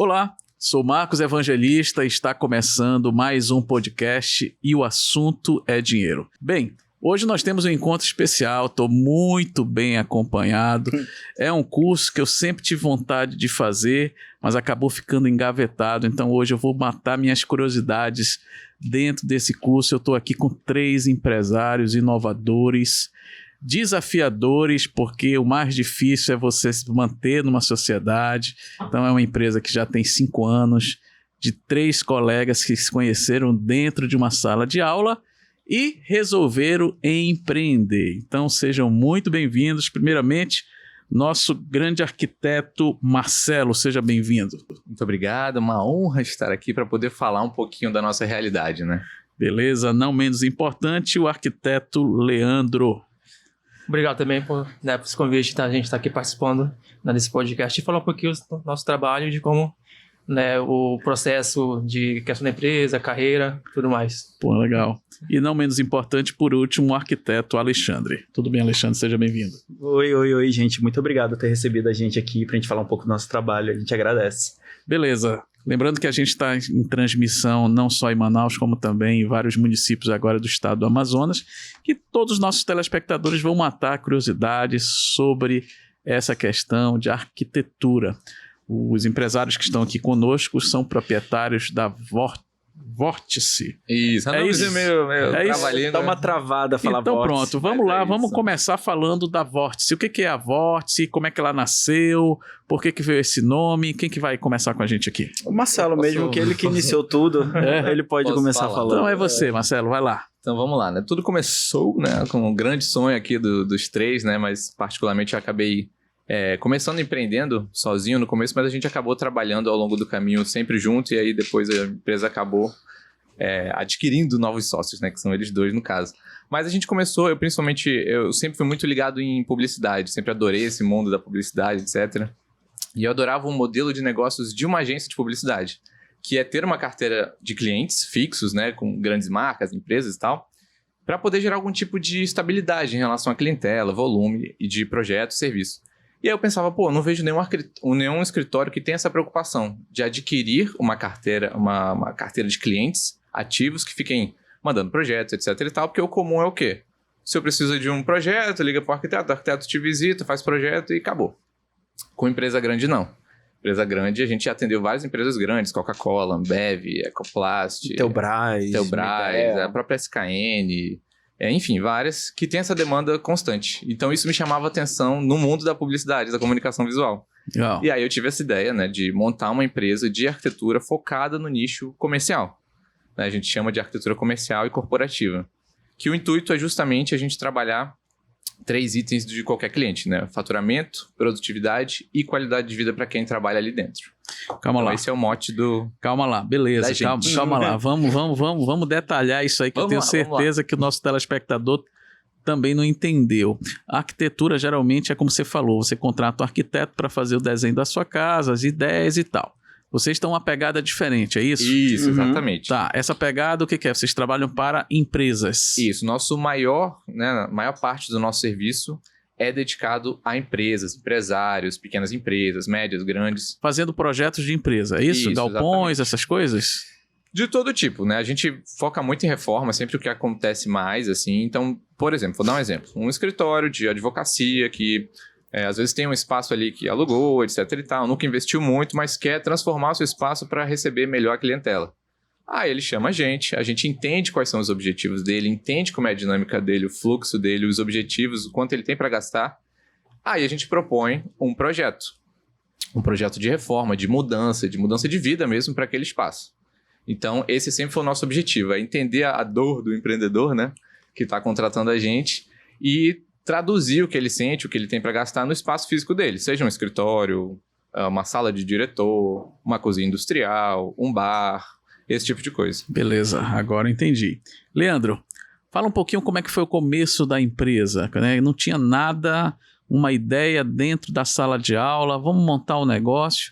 Olá, sou Marcos Evangelista e está começando mais um podcast e o assunto é dinheiro. Bem, hoje nós temos um encontro especial, estou muito bem acompanhado. É um curso que eu sempre tive vontade de fazer, mas acabou ficando engavetado. Então hoje eu vou matar minhas curiosidades dentro desse curso. Eu estou aqui com 3 empresários inovadores, desafiadores, porque o mais difícil é você se manter numa sociedade. Então é uma empresa que já tem 5 anos, de 3 colegas que se conheceram dentro de uma sala de aula e resolveram empreender. Então sejam muito bem-vindos. Primeiramente, nosso grande arquiteto Marcelo, seja bem-vindo. Muito obrigado, uma honra estar aqui para poder falar um pouquinho da nossa realidade, né? Beleza, não menos importante, o arquiteto Leandro. Obrigado também por esse convite, a gente está aqui participando desse podcast e falar um pouquinho do nosso trabalho, de como o processo de questão da empresa, carreira, tudo mais. Pô, legal. E não menos importante, por último, o arquiteto Alexandre. Tudo bem, Alexandre? Seja bem-vindo. Oi, gente. Muito obrigado por ter recebido a gente aqui para a gente falar um pouco do nosso trabalho. A gente agradece. Beleza. Lembrando que a gente está em transmissão não só em Manaus, como também em vários municípios agora do estado do Amazonas, que todos os nossos telespectadores vão matar curiosidades sobre essa questão de arquitetura. Os empresários que estão aqui conosco são proprietários da Vórtice. Isso, é isso. Meio trabalhinho. Dá uma travada falar então Vórtice. Pronto, vamos lá, vamos começar falando da Vórtice. O que é a Vórtice, como é que ela nasceu, por que veio esse nome, quem que vai começar com a gente aqui? O Marcelo mesmo, que ele que iniciou tudo, ele pode começar falando. Então é você, Marcelo, vai lá. Então vamos lá, né? Tudo começou, né, com um grande sonho aqui dos 3, né, mas particularmente eu acabei começando empreendendo sozinho no começo, mas a gente acabou trabalhando ao longo do caminho sempre junto, e aí depois a empresa acabou adquirindo novos sócios, né, que são eles 2 no caso. Mas a gente começou, eu sempre fui muito ligado em publicidade, sempre adorei esse mundo da publicidade, etc. E eu adorava um modelo de negócios de uma agência de publicidade, que é ter uma carteira de clientes fixos, né, com grandes marcas, empresas e tal, para poder gerar algum tipo de estabilidade em relação à clientela, volume e de projeto e serviço. E aí eu pensava, não vejo nenhum escritório que tenha essa preocupação de adquirir uma carteira de clientes ativos que fiquem mandando projetos, etc e tal, porque o comum é o quê? Se eu preciso de um projeto, liga para o arquiteto te visita, faz projeto e acabou. Com empresa grande, não. Empresa grande, a gente já atendeu várias empresas grandes, Coca-Cola, Ambev, Ecoplast, Telbras, a própria SKN... enfim, várias que têm essa demanda constante. Então isso me chamava atenção no mundo da publicidade, da comunicação visual. Legal. E aí eu tive essa ideia, né, de montar uma empresa de arquitetura focada no nicho comercial. A gente chama de arquitetura comercial e corporativa. Que o intuito é justamente a gente trabalhar 3 itens de qualquer cliente, né? Faturamento, produtividade e qualidade de vida para quem trabalha ali dentro. Calma lá. Esse é o mote do... Calma lá, beleza, calma lá. Vamos detalhar isso aí, que eu tenho certeza que o nosso telespectador também não entendeu. A arquitetura geralmente é como você falou, você contrata um arquiteto para fazer o desenho da sua casa, as ideias e tal. Vocês estão uma pegada diferente, é isso? Isso, exatamente. Tá, essa pegada o que é? Vocês trabalham para empresas. Isso, maior parte do nosso serviço é dedicado a empresas, empresários, pequenas empresas, médias, grandes. Fazendo projetos de empresa, é isso? Galpões, exatamente. Essas coisas? De todo tipo, né? A gente foca muito em reforma, sempre o que acontece mais, assim. Então, por exemplo, vou dar um exemplo. Um escritório de advocacia que... às vezes tem um espaço ali que alugou, etc e tal, nunca investiu muito, mas quer transformar o seu espaço para receber melhor a clientela. Aí ele chama a gente entende quais são os objetivos dele, entende como é a dinâmica dele, o fluxo dele, os objetivos, o quanto ele tem para gastar. Aí a gente propõe um projeto de reforma, de mudança de vida mesmo para aquele espaço. Então esse sempre foi o nosso objetivo, é entender a dor do empreendedor, né, que está contratando a gente e traduzir o que ele sente, o que ele tem para gastar no espaço físico dele, seja um escritório, uma sala de diretor, uma cozinha industrial, um bar, esse tipo de coisa. Beleza, agora entendi. Leandro, fala um pouquinho como é que foi o começo da empresa, né? Não tinha nada, uma ideia dentro da sala de aula, vamos montar um negócio.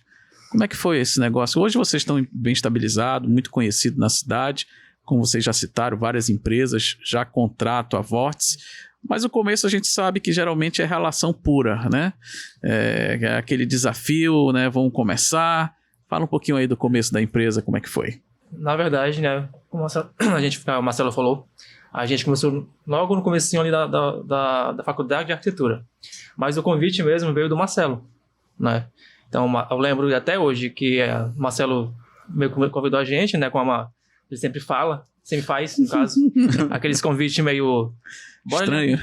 Como é que foi esse negócio? Hoje vocês estão bem estabilizados, muito conhecidos na cidade, como vocês já citaram, várias empresas já contratam a Vórtice. Mas o começo a gente sabe que geralmente é relação pura, né? É aquele desafio, né? Vamos começar, Fala um pouquinho aí do começo da empresa, como é que foi? Na verdade, né, como o Marcelo falou, a gente começou logo no comecinho ali da faculdade de arquitetura. Mas o convite mesmo veio do Marcelo, né? Então, eu lembro até hoje que o Marcelo meio que convidou a gente, né, ele sempre faz, no caso, aqueles convites meio... Estranho.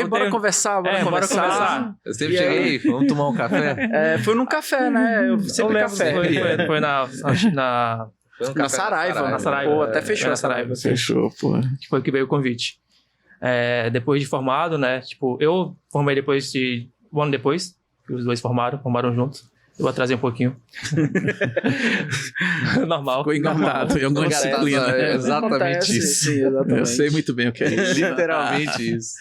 Bora conversar, bora conversar. Eu sempre cheguei, vamos tomar um café? Foi num café, né? Eu sempre café. Foi na Saraiva. Na Saraiva. Pô, até fechou na Saraiva. Fechou, pô. Que foi que veio o convite. Depois de formado, né? Tipo, eu formei um ano depois, que os dois formaram juntos. Eu atrasei um pouquinho. Normal. Ficou engatado em alguma disciplina. Exatamente isso. Sim, exatamente. Eu sei muito bem o que é isso. Literalmente isso.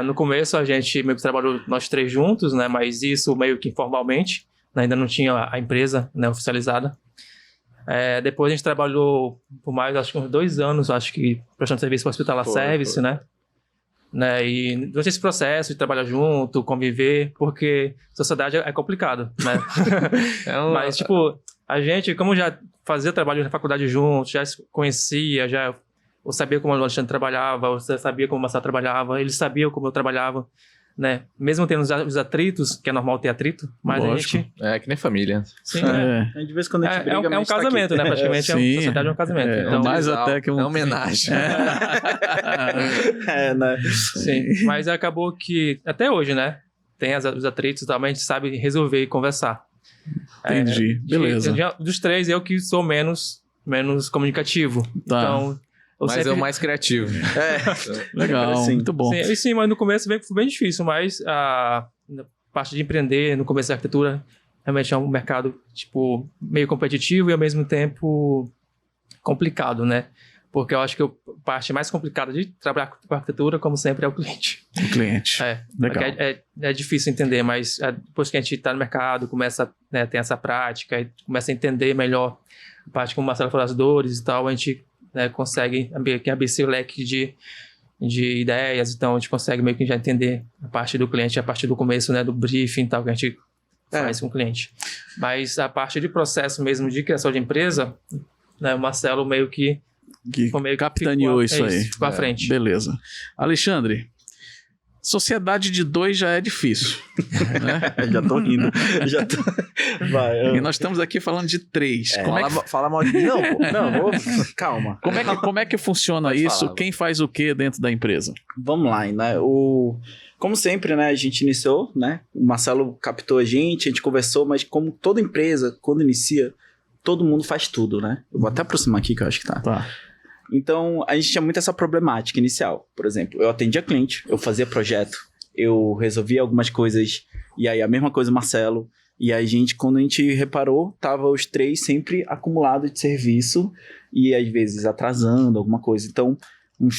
No começo a gente meio que trabalhou nós três juntos, né? Mas isso meio que informalmente, né? Ainda não tinha a empresa, né, oficializada. Depois a gente trabalhou por mais, acho que uns 2 anos, acho que prestando serviço para o Hospital Service, né? E durante esse processo de trabalhar junto, conviver, porque sociedade é complicado, né? Mas, tipo, a gente, como já fazia trabalho na faculdade junto, já se conhecia, eu sabia como o Alexandre trabalhava, eu sabia como o Marcelo trabalhava, eles sabiam como eu trabalhava, né? Mesmo tendo os atritos, que é normal ter atrito, mas Lógico. a gente... É que nem família. Sim, De vez em quando a gente briga, é um casamento, né? Praticamente a Sim. sociedade é um casamento. Então, mais até que um... É homenagem. né? Sim, mas acabou que, até hoje, né? Tem os atritos e tal, mas a gente sabe resolver e conversar. Entendi, beleza. Dos três, eu que sou menos comunicativo. Tá. Então, Mas é o mais criativo. Legal, Sim. muito bom. Sim, mas no começo foi bem difícil, mas a parte de empreender, no começo da arquitetura, realmente é um mercado, tipo, meio competitivo e ao mesmo tempo complicado, né? Porque eu acho que a parte mais complicada de trabalhar com arquitetura, como sempre, é o cliente. O cliente. Legal. É difícil entender, mas depois que a gente está no mercado, começa a ter essa prática, e começa a entender melhor a parte como o Marcelo falou, as dores e tal, a gente consegue abrir esse leque de ideias, então a gente consegue meio que já entender a parte do cliente, a partir do começo, né, do briefing e tal, que a gente faz com o cliente. Mas a parte de processo mesmo de criação de empresa, né, o Marcelo meio que capitaneou isso aí. Ficou à frente. Beleza. Alexandre, sociedade de 2 já é difícil. Né? Já tô rindo. Vai, E nós estamos aqui falando de 3. Fala mal de mim, não, pô. Não, calma. Como é que funciona Pode isso? falar. Quem faz o que dentro da empresa? Vamos lá, né? Como sempre, né? A gente iniciou, né? O Marcelo captou a gente conversou, mas como toda empresa, quando inicia, todo mundo faz tudo, né? Eu vou até aproximar aqui que eu acho que tá. Tá. Então, a gente tinha muito essa problemática inicial. Por exemplo, eu atendia cliente, eu fazia projeto, eu resolvia algumas coisas, e aí a mesma coisa o Marcelo, e a gente, quando a gente reparou, tava os 3 sempre acumulados de serviço, e às vezes atrasando alguma coisa. Então, em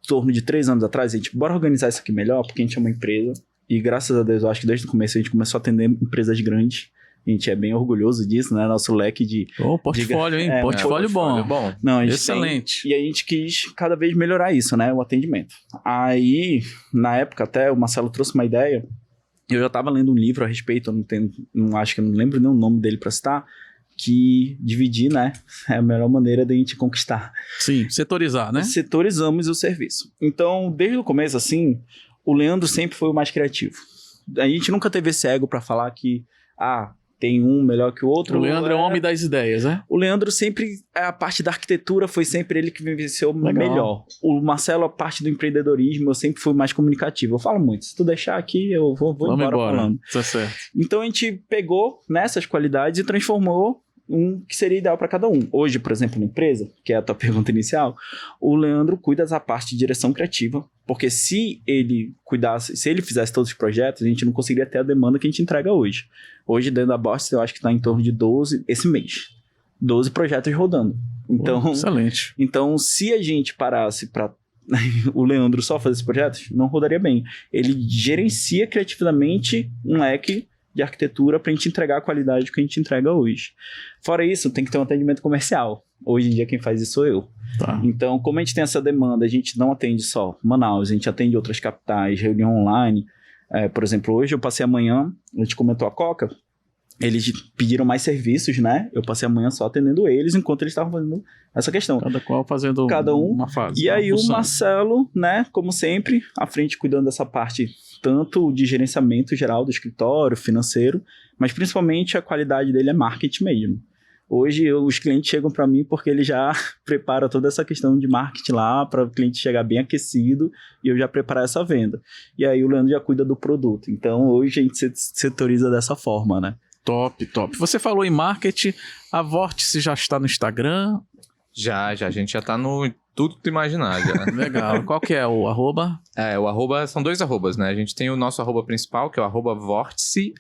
torno de 3 anos atrás, a gente, bora organizar isso aqui melhor, porque a gente é uma empresa, e graças a Deus, eu acho que desde o começo a gente começou a atender empresas grandes. A gente é bem orgulhoso disso, né? Nosso leque de... Portfólio, hein? Portfólio bom. Não, excelente. E a gente quis cada vez melhorar isso, né? O atendimento. Aí, na época até, o Marcelo trouxe uma ideia. Eu já estava lendo um livro a respeito, eu não lembro nem o nome dele para citar, que dividir, né? É a melhor maneira de a gente conquistar. Sim, setorizar, né? Setorizamos o serviço. Então, desde o começo, assim, o Leandro sempre foi o mais criativo. A gente nunca teve esse ego para falar que, tem um melhor que o outro. O Leandro é o homem das ideias, né? O Leandro sempre, a parte da arquitetura foi sempre ele que vivenciou melhor. O Marcelo, a parte do empreendedorismo, eu sempre fui mais comunicativo. Eu falo muito, se tu deixar aqui, eu vou embora falando. Tá certo. Então a gente pegou nessas qualidades e transformou um que seria ideal para cada um. Hoje, por exemplo, na empresa, que é a tua pergunta inicial, o Leandro cuida da parte de direção criativa, porque se ele fizesse todos os projetos, a gente não conseguiria ter a demanda que a gente entrega hoje. Hoje, dentro da Boss, eu acho que está em torno de 12, esse mês, 12 projetos rodando. Então, excelente. Então, se a gente parasse para o Leandro só fazer esses projetos, não rodaria bem. Ele gerencia criativamente um leque de arquitetura para a gente entregar a qualidade que a gente entrega hoje. Fora isso, tem que ter um atendimento comercial. Hoje em dia quem faz isso sou eu. Tá. Então, como a gente tem essa demanda, a gente não atende só Manaus, a gente atende outras capitais, reunião online. Por exemplo, hoje eu passei amanhã, a gente comentou a Coca, eles pediram mais serviços, né? Eu passei a manhã só atendendo eles, enquanto eles estavam fazendo essa questão. Cada qual fazendo uma fase. E aí o função. Marcelo, né, como sempre, à frente cuidando dessa parte tanto de gerenciamento geral do escritório, financeiro, mas principalmente a qualidade dele é marketing mesmo. Hoje os clientes chegam para mim porque ele já prepara toda essa questão de marketing lá para o cliente chegar bem aquecido e eu já preparar essa venda. E aí o Leandro já cuida do produto. Então hoje a gente setoriza dessa forma, né? Top, top. Você falou em marketing, a Vórtice já está no Instagram? Já, a gente já tá no tudo que tu imaginar já. Legal. Qual que é o arroba? O arroba, são 2 arrobas, né? A gente tem o nosso arroba principal, que é o arroba vórtice.arc.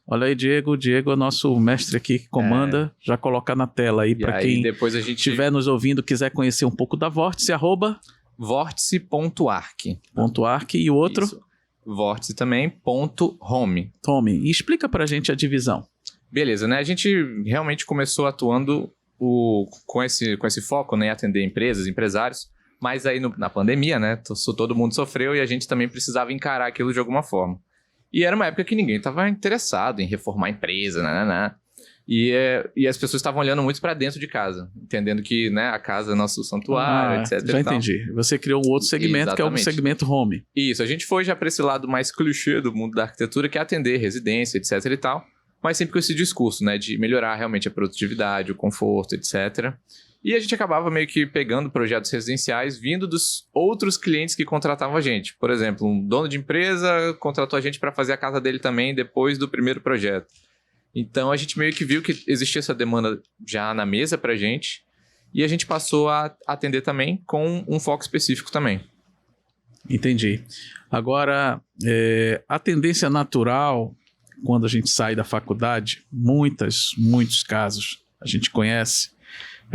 Olha aí, Diego. Diego é nosso mestre aqui que comanda. Já coloca na tela aí para quem depois a gente estiver nos ouvindo, quiser conhecer um pouco da Vórtice, vórtice.arc. .arc e o outro? Isso. Vórtice também, .home. Tome. E explica pra gente a divisão. Beleza, né? A gente realmente começou atuando com esse foco, né? Em atender empresas, empresários. Mas aí na pandemia, né? Todo mundo sofreu e a gente também precisava encarar aquilo de alguma forma. E era uma época que ninguém estava interessado em reformar a empresa, né? E as pessoas estavam olhando muito para dentro de casa, entendendo que, né, a casa é nosso santuário, etc. Já entendi. Você criou um outro segmento, que é o segmento home. Isso, a gente foi já para esse lado mais clichê do mundo da arquitetura, que é atender residência, etc e tal, mas sempre com esse discurso, né, de melhorar realmente a produtividade, o conforto, etc. E a gente acabava meio que pegando projetos residenciais vindo dos outros clientes que contratavam a gente. Por exemplo, um dono de empresa contratou a gente para fazer a casa dele também depois do primeiro projeto. Então, a gente meio que viu que existia essa demanda já na mesa pra gente e a gente passou a atender também com um foco específico também. Entendi. Agora, a tendência natural, quando a gente sai da faculdade, muitos casos a gente conhece,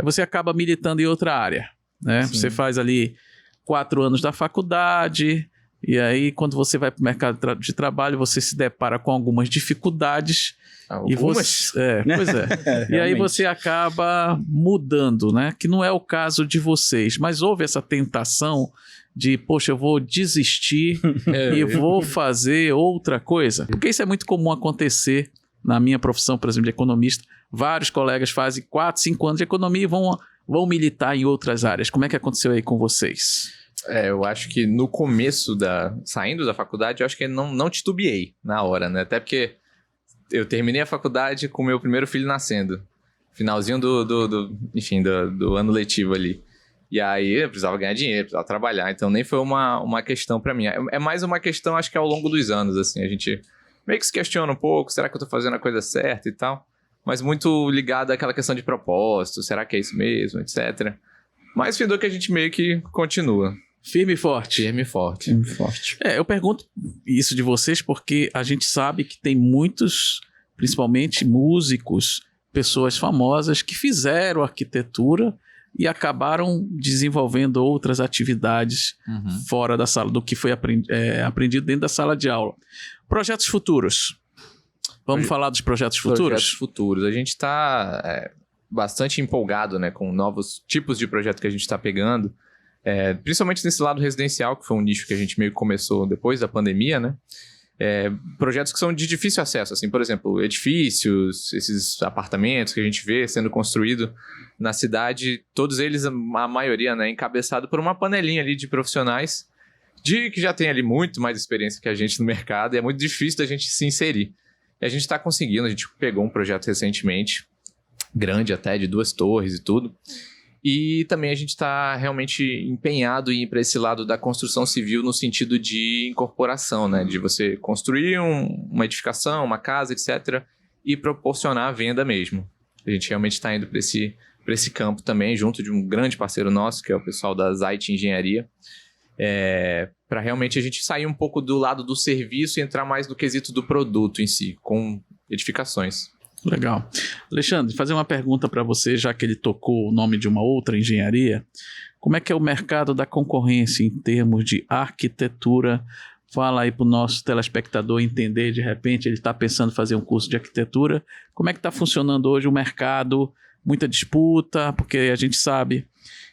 você acaba militando em outra área, né? Sim. Você faz ali 4 anos da faculdade e aí, quando você vai para o mercado de trabalho, você se depara com algumas dificuldades. Algumas? Pois é. E aí você acaba mudando, né? Que não é o caso de vocês. Mas houve essa tentação de, poxa, eu vou desistir e vou fazer outra coisa. Porque isso é muito comum acontecer na minha profissão, por exemplo, de economista. Vários colegas fazem 4, 5 anos de economia e vão militar em outras áreas. Como é que aconteceu aí com vocês? Eu acho que no começo saindo da faculdade, eu acho que não titubeei na hora, né? Até porque eu terminei a faculdade com o meu primeiro filho nascendo. Finalzinho do ano letivo ali. E aí eu precisava ganhar dinheiro, precisava trabalhar. Então nem foi uma questão pra mim. É mais uma questão, acho que ao longo dos anos, assim. A gente meio que se questiona um pouco, será que eu tô fazendo a coisa certa e tal? Mas muito ligado àquela questão de propósito, será que é isso mesmo, etc. Mas findou que a gente meio que continua. Firme e forte. Firme e forte. Firme e forte. Eu pergunto isso de vocês porque a gente sabe que tem muitos, principalmente músicos, pessoas famosas que fizeram arquitetura e acabaram desenvolvendo outras atividades fora da sala, do que foi aprendido dentro da sala de aula. Projetos futuros. Vamos falar dos projetos futuros? Projetos futuros. A gente está bastante empolgado, né, com novos tipos de projeto que a gente está pegando. Principalmente nesse lado residencial, que foi um nicho que a gente meio que começou depois da pandemia, né? Projetos que são de difícil acesso, assim, por exemplo, edifícios, esses apartamentos que a gente vê sendo construído na cidade, todos eles, a maioria, né, encabeçado por uma panelinha ali de profissionais que já tem ali muito mais experiência que a gente no mercado e é muito difícil da gente se inserir. E a gente está conseguindo, a gente pegou um projeto recentemente, grande até, de 2 torres e tudo. E também a gente está realmente empenhado em ir para esse lado da construção civil no sentido de incorporação, né? De você construir uma edificação, uma casa, etc. e proporcionar a venda mesmo. A gente realmente está indo para esse campo também, junto de um grande parceiro nosso, que é o pessoal da Zait Engenharia, para realmente a gente sair um pouco do lado do serviço e entrar mais no quesito do produto em si, com edificações. Legal. Alexandre, fazer uma pergunta para você, já que ele tocou o nome de uma outra engenharia. Como é que é o mercado da concorrência em termos de arquitetura? Fala aí para o nosso telespectador entender, de repente ele está pensando em fazer um curso de arquitetura. Como é que está funcionando hoje o mercado? Muita disputa, porque a gente sabe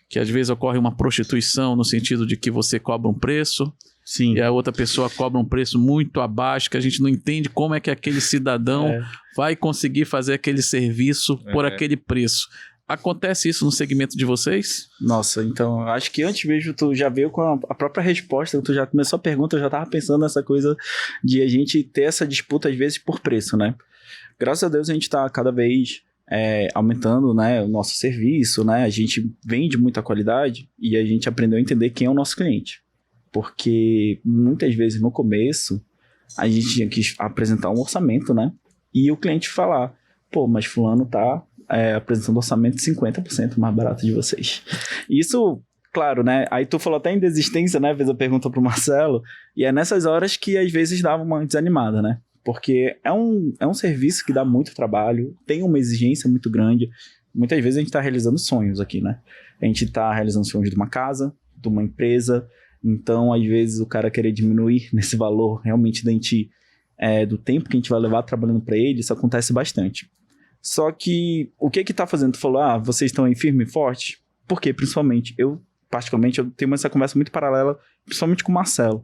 que às vezes ocorre uma prostituição no sentido de que você cobra um preço. Sim. e a outra pessoa cobra um preço muito abaixo, que a gente não entende como é que aquele cidadão vai conseguir fazer aquele serviço por aquele preço. Acontece isso no segmento de vocês? Nossa, então, acho que antes mesmo tu já veio com a própria resposta, tu já começou a pergunta, eu já tava pensando nessa coisa de a gente ter essa disputa às vezes por preço, né? Graças a Deus a gente tá cada vez aumentando, né, o nosso serviço, né? A gente vende muita qualidade e a gente aprendeu a entender quem é o nosso cliente. Porque muitas vezes no começo a gente tinha que apresentar um orçamento, né? E o cliente falar, pô, mas fulano tá apresentando orçamento 50% mais barato de vocês. Isso, claro, né? Aí tu falou até em desistência, né? Fez a pergunta pro Marcelo. E é nessas horas que às vezes dava uma desanimada, né? Porque é um serviço que dá muito trabalho, tem uma exigência muito grande. Muitas vezes a gente tá realizando sonhos aqui, né? A gente tá realizando sonhos de uma casa, de uma empresa. Então, às vezes, o cara querer diminuir nesse valor realmente do tempo que a gente vai levar trabalhando para ele, isso acontece bastante. Só que, o que tá fazendo? Tu falou, vocês estão aí firme e forte? Por quê? Principalmente, particularmente, eu tenho essa conversa muito paralela, principalmente com o Marcelo.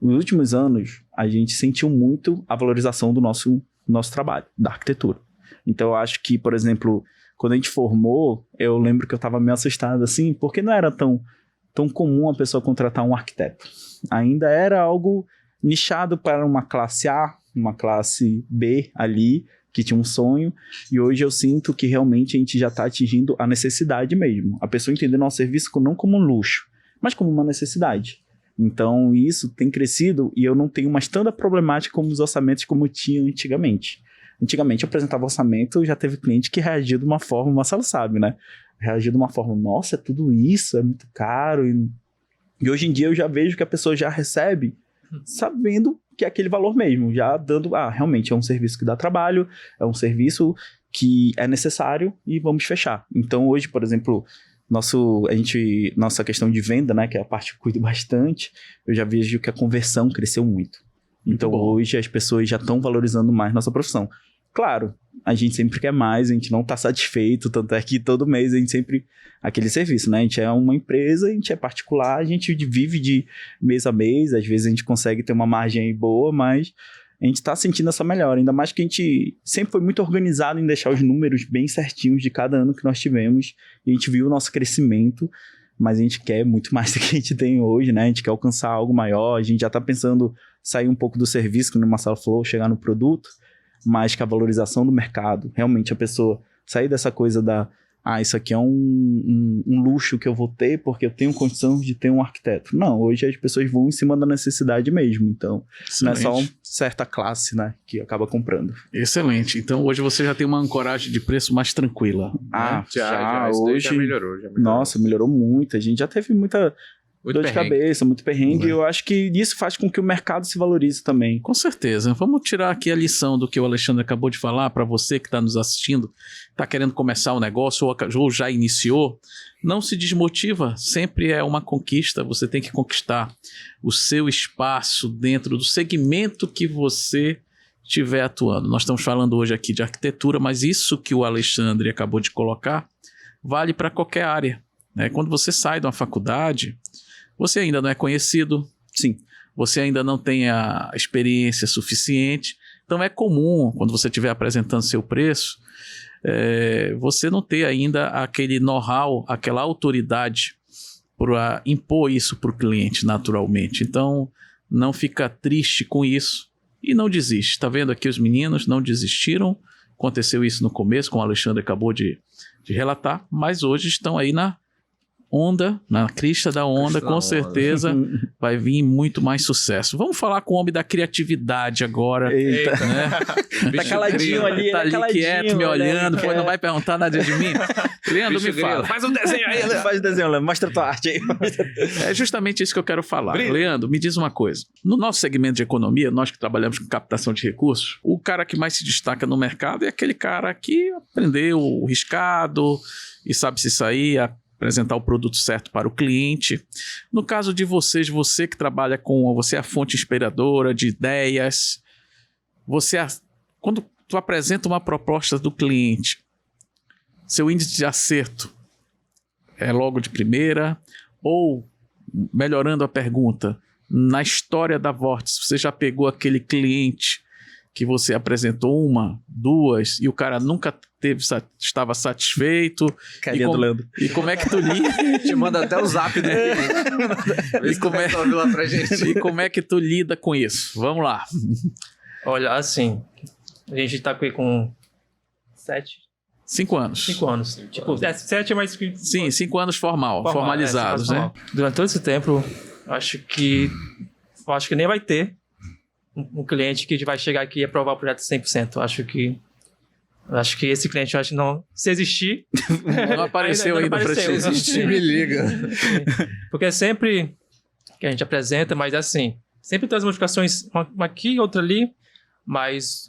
Nos últimos anos, a gente sentiu muito a valorização do nosso trabalho, da arquitetura. Então, eu acho que, por exemplo, quando a gente formou, eu lembro que eu estava meio assustado, assim, porque não era tão comum a pessoa contratar um arquiteto. Ainda era algo nichado para uma classe A, uma classe B ali, que tinha um sonho, e hoje eu sinto que realmente a gente já está atingindo a necessidade mesmo. A pessoa entender nosso serviço não como um luxo, mas como uma necessidade. Então isso tem crescido e eu não tenho mais tanta problemática como os orçamentos como eu tinha antigamente. Antigamente eu apresentava orçamento, já teve cliente que reagiu de uma forma, o Marcelo sabe, né? Reagiu de uma forma, nossa, é tudo isso, é muito caro. E hoje em dia eu já vejo que a pessoa já recebe sabendo que é aquele valor mesmo, já dando, realmente é um serviço que dá trabalho, é um serviço que é necessário e vamos fechar. Então hoje, por exemplo, nossa questão de venda, né, que é a parte que eu cuido bastante, eu já vejo que a conversão cresceu muito. Então hoje as pessoas já estão valorizando mais nossa profissão. Claro, a gente sempre quer mais, a gente não está satisfeito, tanto é que todo mês a gente sempre... Aquele serviço, né? A gente é uma empresa, a gente é particular, a gente vive de mês a mês, às vezes a gente consegue ter uma margem aí boa, mas a gente está sentindo essa melhora. Ainda mais que a gente sempre foi muito organizado em deixar os números bem certinhos de cada ano que nós tivemos, e a gente viu o nosso crescimento, mas a gente quer muito mais do que a gente tem hoje, né? A gente quer alcançar algo maior, a gente já está pensando sair um pouco do serviço, como o Marcelo falou, chegar no produto, mas que a valorização do mercado, realmente a pessoa sair dessa coisa isso aqui é um luxo que eu vou ter porque eu tenho condição de ter um arquiteto. Não, hoje as pessoas vão em cima da necessidade mesmo, então Excelente. não é só uma certa classe, né, que acaba comprando. Excelente, então hoje você já tem uma ancoragem de preço mais tranquila. Já hoje já melhorou. Nossa, melhorou muito, a gente já teve muita Muito dor de perrengue. cabeça, muito perrengue, e eu acho que isso faz com que o mercado se valorize também. Com certeza. Vamos tirar aqui a lição do que o Alexandre acabou de falar para você que está nos assistindo, está querendo começar um negócio ou já iniciou. Não se desmotiva, sempre é uma conquista. Você tem que conquistar o seu espaço dentro do segmento que você estiver atuando. Nós estamos falando hoje aqui de arquitetura, mas isso que o Alexandre acabou de colocar vale para qualquer área, né? Quando você sai de uma faculdade, você ainda não é conhecido. Sim. Você ainda não tem a experiência suficiente. Então é comum, quando você estiver apresentando seu preço, você não ter ainda aquele know-how, aquela autoridade para impor isso para o cliente naturalmente. Então não fica triste com isso e não desiste. Está vendo aqui os meninos não desistiram. Aconteceu isso no começo, como o Alexandre acabou de relatar, mas hoje estão aí na onda, na crista da onda, com certeza vai vir muito mais sucesso. Vamos falar com o homem da criatividade agora. Eita. Né? Tá caladinho ali, tá ali caladinho, quieto, me olhando, né? não vai perguntar nada de mim. Leandro, me fala. Faz um desenho aí, Leandro. Faz o desenho, Léo, mostra tua arte aí. É justamente isso que eu quero falar. Brilho. Leandro, me diz uma coisa. No nosso segmento de economia, nós que trabalhamos com captação de recursos, o cara que mais se destaca no mercado é aquele cara que aprendeu o riscado e sabe se sair, apresentar o produto certo para o cliente. No caso de vocês, você que trabalha você é a fonte inspiradora de ideias, quando tu apresenta uma proposta do cliente, seu índice de acerto é logo de primeira, ou, melhorando a pergunta, na história da Vórtice, você já pegou aquele cliente que você apresentou 1, 2 e o cara nunca estava satisfeito? Carinha do Leandro. E como é que tu lida? Te manda até o zap dele. E como é que tu lida com isso? Vamos lá. Olha, assim, a gente tá com 5 anos. 5 anos. Tipo, 7 é mais que... Sim, 5 anos formalizados, né? Formal. Durante todo esse tempo, acho que nem vai ter um cliente que vai chegar aqui e aprovar o projeto 100%. Acho que esse cliente, não... Se existir... Não apareceu ainda pra ti. Se existir, me liga. Porque é sempre que a gente apresenta, mas assim, sempre tem as modificações, uma aqui, outra ali, mas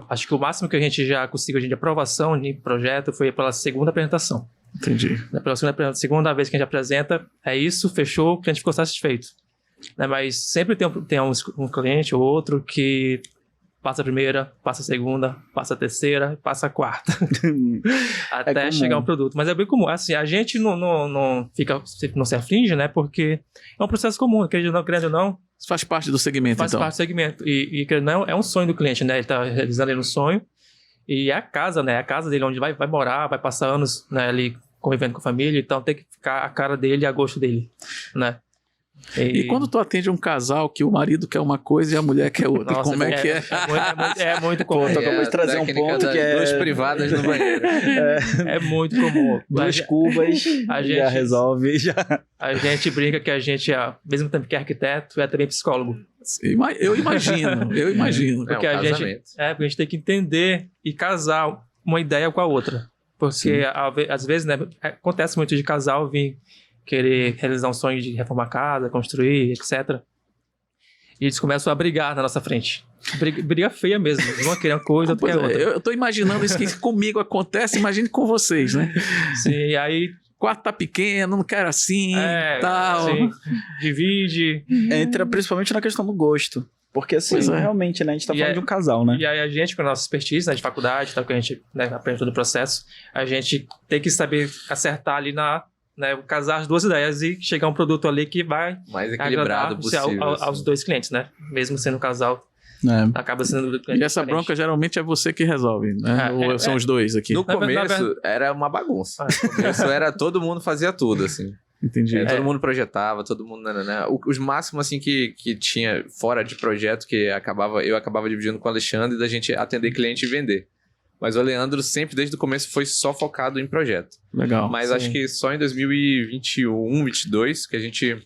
acho que o máximo que a gente já conseguiu de aprovação de projeto foi pela segunda apresentação. Entendi. Pela segunda vez que a gente apresenta, é isso, fechou, o cliente ficou satisfeito. Mas sempre tem um cliente ou outro que passa a primeira, passa a segunda, passa a terceira, passa a quarta. Até chegar um produto. Mas é bem comum. Assim, a gente não se aflige, né? Porque é um processo comum, querendo ou não. Isso faz parte do segmento, Faz parte do segmento. E querendo ou não, é um sonho do cliente, né? Ele está realizando ali um sonho. E é a casa, né? É a casa dele, onde vai morar, vai passar anos, né, ali convivendo com a família. Então tem que ficar a cara dele e a gosto dele, né? E quando tu atende um casal que o marido quer uma coisa e a mulher quer outra, Nossa, como é que é? É muito comum. Tu acabou de trazer um ponto que é... 2 privadas no banheiro. É muito comum. 2 cubas, já resolve, já... A gente brinca que a gente, ao mesmo tempo que é arquiteto, é também psicólogo. Eu imagino. Porque a gente tem que entender e casar uma ideia com a outra. Porque, às vezes, né, acontece muito de casal vir querer realizar um sonho de reformar a casa, construir, etc. E eles começam a brigar na nossa frente. Briga feia mesmo. Uma quer uma coisa, outra quer outra. Eu tô imaginando isso que comigo acontece, imagine com vocês, né? Sim, e aí... O quarto tá pequeno, não quero assim, tal. Sim. Divide. Entra principalmente na questão do gosto. Porque, assim, realmente, né? A gente tá falando de um casal, né? E aí a gente, com a nossa expertise, né, de faculdade, tal, que a gente, né, aprende todo o processo, a gente tem que saber acertar ali né, casar as 2 ideias e chegar a um produto ali que vai mais equilibrado possível aos 2 clientes, né? Mesmo sendo um casal, acaba sendo do cliente. E essa bronca geralmente é você que resolve, né? Ou são os dois aqui? No começo era uma bagunça. No começo era todo mundo fazia tudo, assim. Entendi. Todo mundo projetava, todo mundo... Né. Os máximos, assim, que tinha fora de projeto, que eu acabava dividindo com o Alexandre, da gente atender cliente e vender. Mas o Leandro sempre, desde o começo, foi só focado em projeto. Legal. Mas acho que só em 2021, 2022, que a gente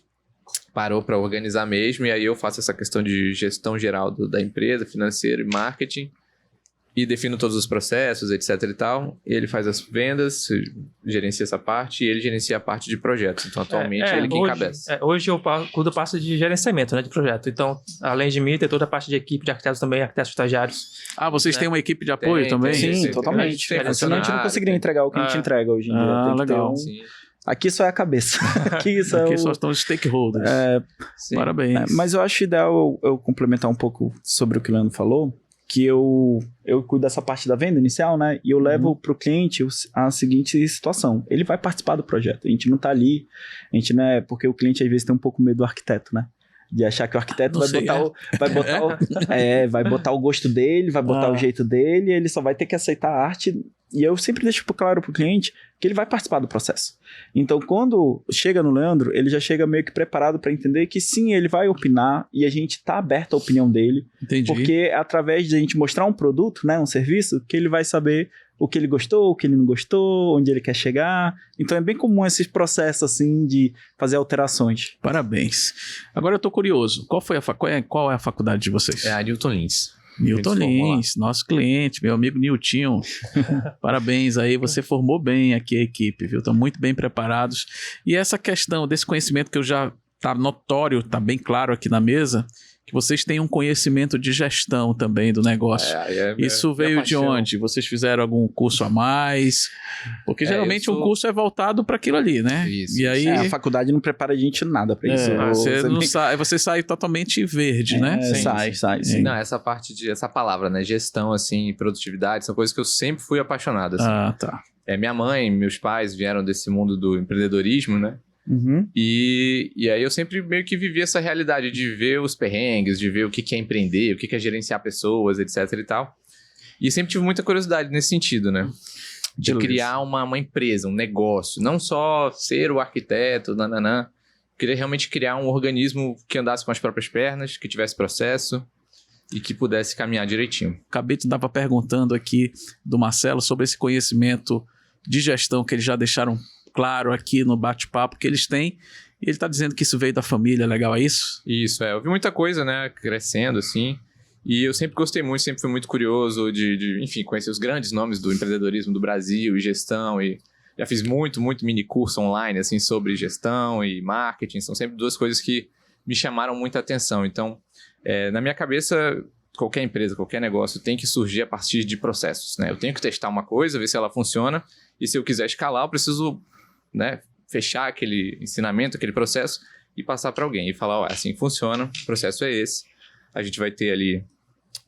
parou para organizar mesmo. E aí eu faço essa questão de gestão geral da empresa, financeiro e marketing. E defino todos os processos, etc e tal. E ele faz as vendas, gerencia essa parte, e ele gerencia a parte de projetos. Então, atualmente, é ele que encabeça. Hoje eu cuido da parte de gerenciamento, né, de projeto. Então, além de mim, tem toda a parte de equipe de arquitetos também, arquitetos estagiários. Vocês têm uma equipe de apoio também? Sim, totalmente. Senão a gente não conseguiria entregar o que a gente entrega hoje em dia. Tem legal. Aqui só é a cabeça. Aqui só estão os stakeholders. Parabéns. Mas eu acho ideal eu complementar um pouco sobre o que o Leandro falou, que eu cuido dessa parte da venda inicial, né? E eu levo para o cliente a seguinte situação. Ele vai participar do projeto. A gente não tá ali, porque o cliente às vezes tem um pouco medo do arquiteto, né? De achar que o arquiteto vai botar o gosto dele, vai botar o jeito dele, ele só vai ter que aceitar a arte. E eu sempre deixo claro pro cliente que ele vai participar do processo. Então, quando chega no Leandro, ele já chega meio que preparado para entender que sim, ele vai opinar e a gente tá aberto à opinião dele. Entendi. Porque é através de a gente mostrar um produto, né, um serviço, que ele vai saber o que ele gostou, o que ele não gostou, onde ele quer chegar. Então é bem comum esses processos assim de fazer alterações. Parabéns. Agora eu tô curioso. Qual é a faculdade de vocês? É a Newton Lins. Newton Lins, nosso cliente, meu amigo Niltinho. Parabéns aí, você formou bem aqui a equipe, viu? Estão muito bem preparados. E essa questão desse conhecimento que eu já tá notório, tá bem claro aqui na mesa, que vocês têm um conhecimento de gestão também do negócio. Isso veio de onde? Vocês fizeram algum curso a mais? Porque geralmente um curso é voltado para aquilo ali, né? Isso. E aí a faculdade não prepara a gente nada para isso. Você sai totalmente verde, né? Sai. Sim. Não, essa palavra, né? Gestão, assim, produtividade, são coisas que eu sempre fui apaixonado, assim. Tá. Minha mãe, meus pais vieram desse mundo do empreendedorismo, né? Uhum. E aí eu sempre meio que vivi essa realidade de ver os perrengues, de ver o que é empreender, o que é gerenciar pessoas, etc e tal. E sempre tive muita curiosidade nesse sentido, né? De Beleza. criar uma empresa, um negócio. Não só ser o arquiteto, nananã. Queria realmente criar um organismo que andasse com as próprias pernas, que tivesse processo e que pudesse caminhar direitinho. Acabei de estava perguntando aqui do Marcelo sobre esse conhecimento de gestão que eles já deixaram claro aqui no bate-papo que eles têm. E ele está dizendo que isso veio da família, legal, é isso? Isso, eu vi muita coisa, né, crescendo assim. E eu sempre gostei muito, sempre fui muito curioso enfim, conhecer os grandes nomes do empreendedorismo do Brasil e gestão. E já fiz muito mini curso online, assim, sobre gestão e marketing. São sempre duas coisas que me chamaram muita atenção. Então, na minha cabeça, qualquer empresa, qualquer negócio tem que surgir a partir de processos, né? Eu tenho que testar uma coisa, ver se ela funciona. E se eu quiser escalar, eu preciso, né, fechar aquele ensinamento, aquele processo e passar para alguém. E falar, assim funciona, o processo é esse. A gente vai ter ali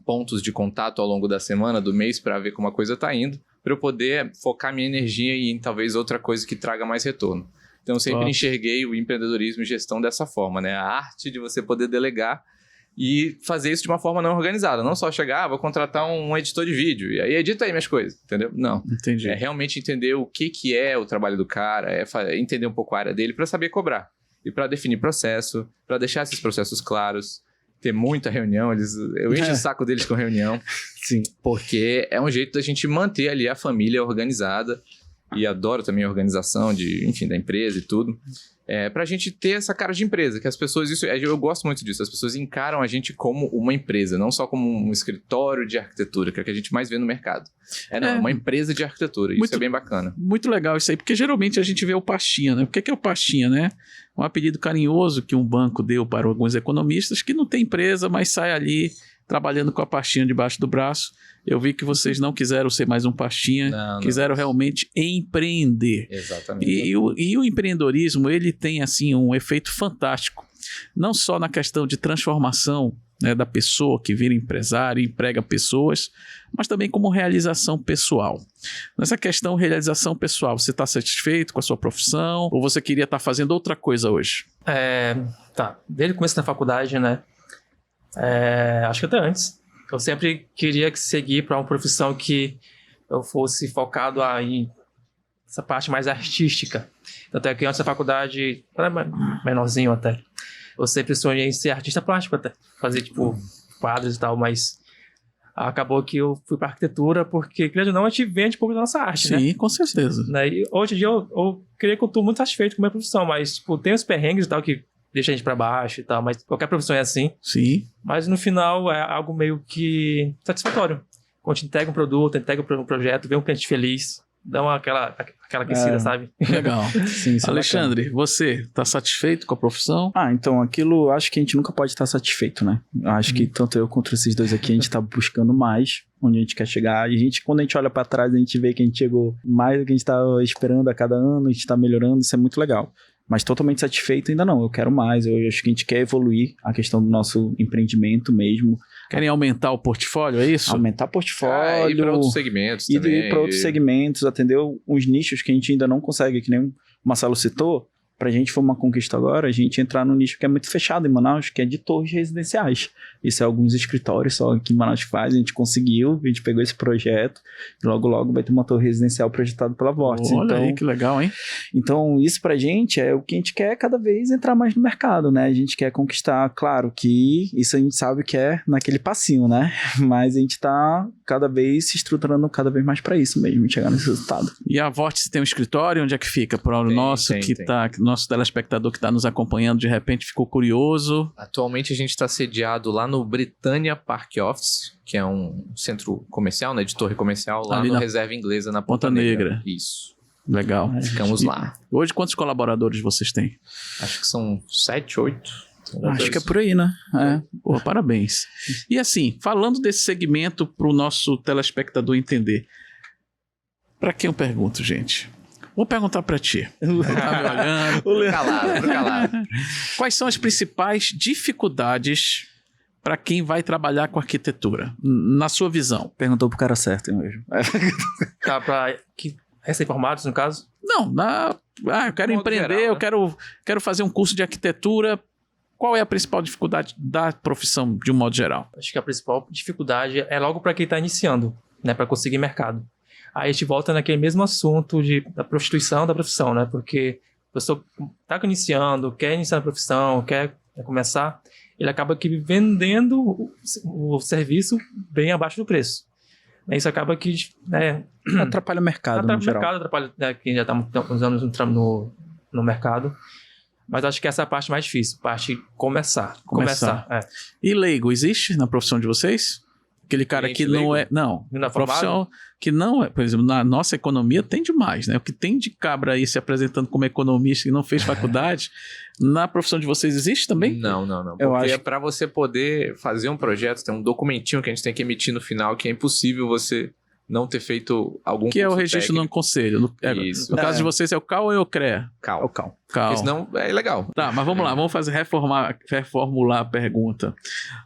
pontos de contato ao longo da semana, do mês, para ver como a coisa está indo, para eu poder focar minha energia em talvez outra coisa que traga mais retorno. Então, eu sempre enxerguei o empreendedorismo e gestão dessa forma, né? A arte de você poder delegar e fazer isso de uma forma não organizada. Não só chegar, vou contratar um editor de vídeo e aí edita aí minhas coisas, entendeu? Não. Entendi. É realmente entender o que é o trabalho do cara, entender um pouco a área dele para saber cobrar. E para definir processo, para deixar esses processos claros, ter muita reunião, eu encho o saco deles com reunião. Sim. Porque é um jeito da gente manter ali a família organizada. E adoro também a organização da empresa e tudo. Pra gente ter essa cara de empresa, que as pessoas, eu gosto muito disso, as pessoas encaram a gente como uma empresa, não só como um escritório de arquitetura, que é o que a gente mais vê no mercado. É uma empresa de arquitetura, isso é bem bacana. Muito legal isso aí, porque geralmente a gente vê o pastinha, né? O que é o pastinha, né? Um apelido carinhoso que um banco deu para alguns economistas que não tem empresa, mas sai ali trabalhando com a pastinha debaixo do braço. Eu vi que vocês não quiseram ser mais um pastinha, quiseram realmente empreender. Exatamente. E o empreendedorismo, ele tem assim um efeito fantástico, não só na questão de transformação, né, da pessoa que vira empresário e emprega pessoas, mas também como realização pessoal. Nessa questão realização pessoal, você está satisfeito com a sua profissão ou você queria estar fazendo outra coisa hoje? Desde o começo da faculdade, né? Acho que até antes. Eu sempre queria seguir para uma profissão que eu fosse focado em essa parte mais artística. Até que antes da faculdade, era menorzinho até, eu sempre sonhei em ser artista plástico até. Fazer, quadros e tal, mas acabou que eu fui para arquitetura porque, querendo ou não, a gente vende um pouco da nossa arte, né? Sim, com certeza. Né? E hoje em dia eu creio que eu estou muito satisfeito com a minha profissão, mas, tem os perrengues e tal que deixa a gente pra baixo e tal, mas qualquer profissão é assim. Sim. Mas no final é algo meio que satisfatório. Quando a gente entrega um produto, entrega um projeto, vê um cliente feliz, dá aquela aquecida, sabe? Legal. Sim, isso é Alexandre, você está satisfeito com a profissão? Então, aquilo, acho que a gente nunca pode estar satisfeito, né? Acho que tanto eu quanto esses dois aqui, a gente tá buscando mais, onde a gente quer chegar. E quando a gente olha pra trás, a gente vê que a gente chegou mais do que a gente tá esperando a cada ano, a gente tá melhorando, isso é muito legal. Mas totalmente satisfeito ainda não, eu quero mais, eu acho que a gente quer evoluir a questão do nosso empreendimento mesmo. Querem aumentar o portfólio, é isso? Aumentar portfólio. Ir para outros segmentos também. Ir para outros segmentos, atendeu uns nichos que a gente ainda não consegue, que nem o Marcelo citou. Pra gente foi uma conquista agora, a gente entrar no nicho que é muito fechado em Manaus, que é de torres residenciais. Isso é alguns escritórios só que Manaus faz, a gente conseguiu, a gente pegou esse projeto, e logo vai ter uma torre residencial projetada pela Vortex. Olha aí, que legal, hein? Então, isso pra gente é o que a gente quer cada vez entrar mais no mercado, né? A gente quer conquistar, claro que isso a gente sabe que é naquele passinho, né? Mas a gente tá cada vez se estruturando cada vez mais pra isso mesmo, chegar nesse resultado. E a Vortex tem um escritório, onde é que fica? Para o nosso nosso telespectador que está nos acompanhando, de repente ficou curioso. Atualmente a gente está sediado lá no Britannia Park Office, que é um centro comercial, né, de torre comercial, lá no Reserva Inglesa, na Ponta Negra. Isso. Legal. Ficamos lá. Hoje, quantos colaboradores vocês têm? Acho que são 7, 8. Acho que é por aí, né? Pô, parabéns. E assim, falando desse segmento para o nosso telespectador entender, para quem eu pergunto, gente? Vou perguntar para ti. Tá me olhando. Calado. Quais são as principais dificuldades para quem vai trabalhar com arquitetura, na sua visão? Perguntou pro cara certo mesmo. Para recém-formados, no caso? Não, eu quero modo empreender, geral, eu quero fazer um curso de arquitetura. Qual é a principal dificuldade da profissão, de um modo geral? Acho que a principal dificuldade é logo para quem está iniciando, né, para conseguir mercado. Aí a gente volta naquele mesmo assunto da prostituição da profissão, né, porque a pessoa está iniciando, quer iniciar na profissão, quer começar, ele acaba que vendendo o serviço bem abaixo do preço. Isso acaba que Atrapalha o mercado, no geral. atrapalha quem já está uns anos no mercado. Mas acho que essa é a parte mais difícil, a parte começar. E leigo, existe na profissão de vocês? Aquele cara Cliente que não leigo? é... Não, Não é profissão que não é... Por exemplo, na nossa economia tem demais, né? O que tem de cabra aí se apresentando como economista e não fez faculdade, na profissão de vocês existe também? Não. Eu Porque acho- para você poder fazer um projeto, tem um documentinho que a gente tem que emitir no final, que é impossível você não ter feito algum Que é o curso registro no técnico. conselho. Isso. No caso de vocês é o CAL ou é o CREA? Calma. Calma. CAL. Porque senão é ilegal. Tá, mas vamos lá, vamos reformular a pergunta.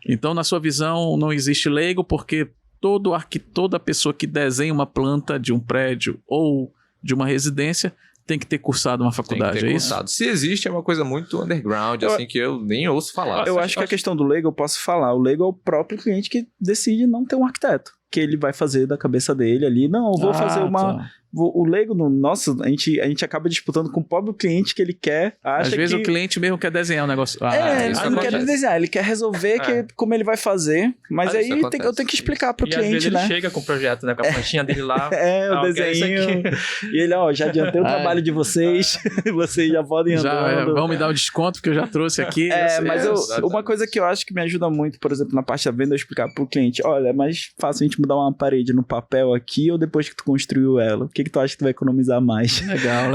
Então, na sua visão, não existe leigo porque toda pessoa que desenha uma planta de um prédio ou de uma residência tem que ter cursado uma Tem faculdade, que ter é isso? cursado. Se existe, é uma coisa muito underground, assim, que eu nem ouço falar. Eu acho que a questão do leigo, eu posso falar, o leigo é o próprio cliente que decide não ter um arquiteto, que ele vai fazer da cabeça dele ali, não, eu vou fazer uma... Tá. O leigo, nossa, a gente acaba disputando com o pobre cliente que ele quer, acha Às vezes que... o cliente mesmo quer desenhar um negócio. ele isso não quer acontece. desenhar, ele quer resolver como ele vai fazer, mas Isso aí acontece. eu tenho que explicar pro E às vezes cliente, ele né? chega com o projeto, né, com a planchinha dele lá. O eu quero isso desenho. aqui. E ele, já adiantei o trabalho de vocês. Vocês já podem andando. Vão me dar um desconto porque eu já trouxe aqui. Mas exatamente. uma coisa que eu acho que me ajuda muito, por exemplo, na parte da venda, é explicar pro cliente, olha, é mais fácil a gente mudar uma parede no papel aqui ou depois que tu construiu ela? O que tu acha que tu vai economizar mais? Legal.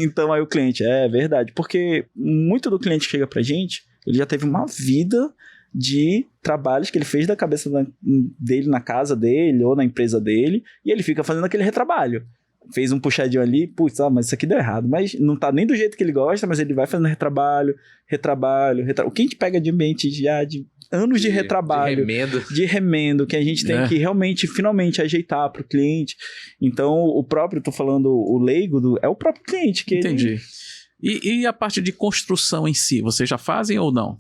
Então aí o cliente, é verdade, porque muito do cliente que chega pra gente, ele já teve uma vida de trabalhos que ele fez da cabeça dele, na casa dele ou na empresa dele, e ele fica fazendo aquele retrabalho. Fez um puxadinho ali, putz, mas isso aqui deu errado, mas não tá nem do jeito que ele gosta, mas ele vai fazendo retrabalho. O que a gente pega de ambiente já de anos de retrabalho, de remendo, que a gente tem que realmente, finalmente ajeitar pro cliente. Então, tô falando, o leigo é o próprio cliente. Que Entendi. E a parte de construção em si, vocês já fazem ou não?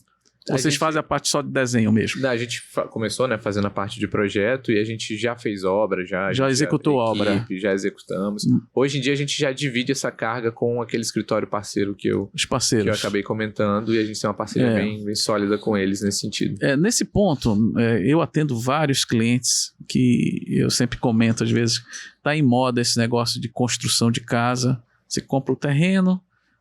Vocês fazem a parte só de desenho mesmo? A gente começou, né, fazendo a parte de projeto e a gente já fez obra, já executou tem obra. equipe, já executamos. Hoje em dia a gente já divide essa carga com aquele escritório parceiro que eu Os parceiros. acabei comentando e a gente tem uma parceria bem sólida com eles nesse sentido. Nesse ponto, eu atendo vários clientes que eu sempre comento, às vezes, tá em moda esse negócio de construção de casa. Você compra o terreno,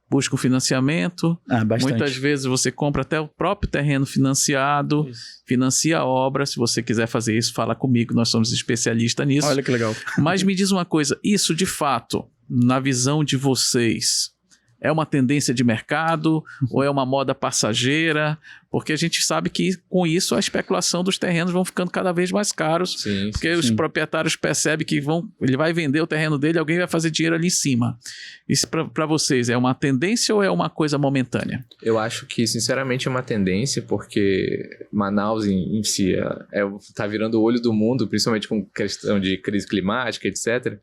busca um financiamento. Bastante. Muitas vezes você compra até o próprio terreno financiado, financia a obra. Se você quiser fazer isso, fala comigo, nós somos especialistas nisso. Olha que legal. Mas me diz uma coisa, isso de fato, na visão de vocês, é uma tendência de mercado ou é uma moda passageira? Porque a gente sabe que com isso a especulação dos terrenos vão ficando cada vez mais caros. Sim, Porque os proprietários percebem que ele vai vender o terreno dele, alguém vai fazer dinheiro ali em cima. Isso para vocês é uma tendência ou é uma coisa momentânea? Eu acho que, sinceramente, é uma tendência, porque Manaus em si tá virando o olho do mundo, principalmente com questão de crise climática, etc.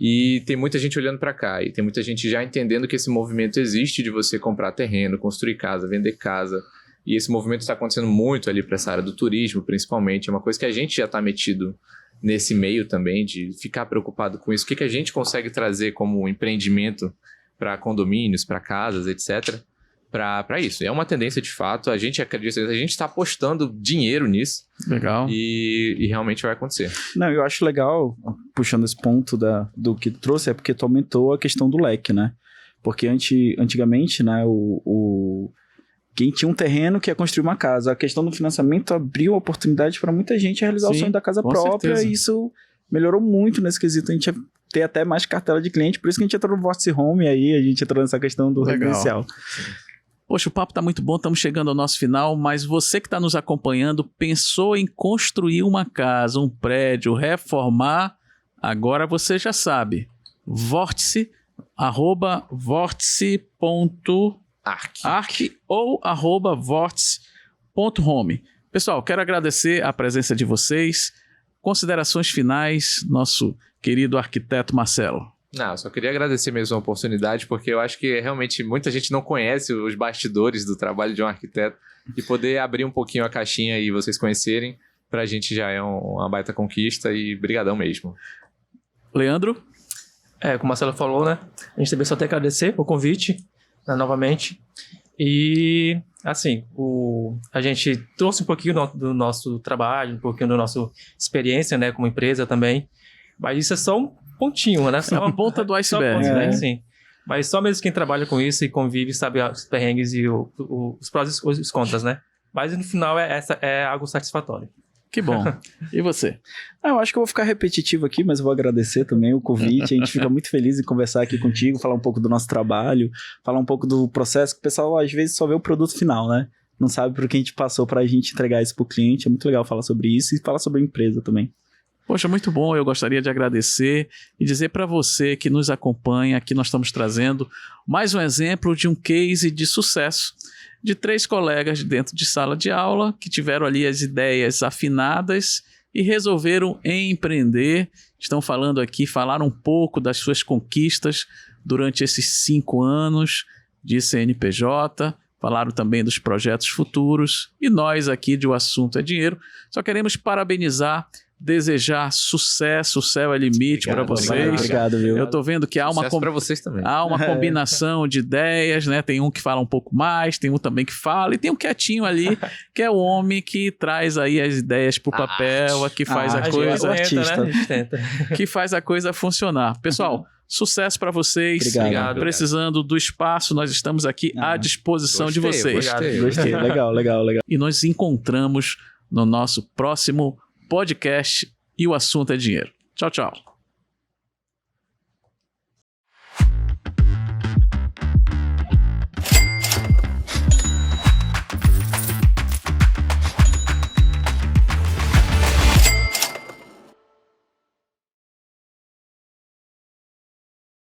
E tem muita gente olhando para cá, e tem muita gente já entendendo que esse movimento existe de você comprar terreno, construir casa, vender casa. E esse movimento está acontecendo muito ali para essa área do turismo, principalmente. É uma coisa que a gente já está metido nesse meio também, de ficar preocupado com isso. O que a gente consegue trazer como empreendimento para condomínios, para casas, etc., para isso. É uma tendência de fato, a gente acredita, a gente está apostando dinheiro nisso. Legal. E realmente vai acontecer. Não, eu acho legal, puxando esse ponto do que tu trouxe, é porque tu aumentou a questão do leque, né? Porque antigamente, né, quem tinha um terreno quer construir uma casa. A questão do financiamento abriu oportunidade para muita gente realizar o sonho da casa própria, certeza. E isso melhorou muito nesse quesito. A gente ter até mais cartela de cliente, por isso que a gente entrou no Vórtice Home aí, a gente entrou nessa questão do residencial. Poxa, o papo tá muito bom, estamos chegando ao nosso final, mas você que está nos acompanhando, pensou em construir uma casa, um prédio, reformar, agora você já sabe. Vórtice, @vórtice.arc ou @vórtice.home. Pessoal, quero agradecer a presença de vocês. Considerações finais, nosso querido arquiteto Marcelo. Não, só queria agradecer mesmo a oportunidade, porque eu acho que realmente muita gente não conhece os bastidores do trabalho de um arquiteto, e poder abrir um pouquinho a caixinha e vocês conhecerem, pra gente já é uma baita conquista, e brigadão mesmo. Leandro? Como o Marcelo falou, né? A gente também só tem que agradecer o convite, né, novamente. E, assim, a gente trouxe um pouquinho do nosso trabalho, um pouquinho da nossa experiência, né, como empresa também. Mas isso é só um pontinho, né? É uma ponta do iceberg, só né? Sim. Mas só mesmo quem trabalha com isso e convive sabe os perrengues e os prós e os contras, né? Mas no final é algo satisfatório. Que bom. E você? Eu acho que eu vou ficar repetitivo aqui, mas eu vou agradecer também o convite. A gente fica muito feliz em conversar aqui contigo, falar um pouco do nosso trabalho, falar um pouco do processo, que o pessoal às vezes só vê o produto final, né? Não sabe por que a gente passou pra gente entregar isso pro cliente. É muito legal falar sobre isso e falar sobre a empresa também. Poxa, muito bom. Eu gostaria de agradecer e dizer para você que nos acompanha, que nós estamos trazendo mais um exemplo de um case de sucesso de 3 colegas dentro de sala de aula que tiveram ali as ideias afinadas e resolveram empreender. Estão falando aqui, falaram um pouco das suas conquistas durante esses 5 anos de CNPJ, falaram também dos projetos futuros, e nós aqui de O Assunto é Dinheiro só queremos parabenizar, desejar sucesso, o céu é limite para vocês. Obrigado, viu? Eu tô vendo que há uma Sucesso pra vocês também. há uma combinação de ideias, né? Tem um que fala um pouco mais, tem um também que fala, e tem um quietinho ali, que é o homem que traz aí as ideias pro papel, que faz a arte, coisa, o artista. Né? A gente tenta. que faz a coisa funcionar. Pessoal, sucesso para vocês. Obrigado. Precisando do espaço, nós estamos aqui à disposição de vocês. Gostei. Gostei. Legal. E nós nos encontramos no nosso próximo podcast, e o assunto é dinheiro. Tchau, tchau.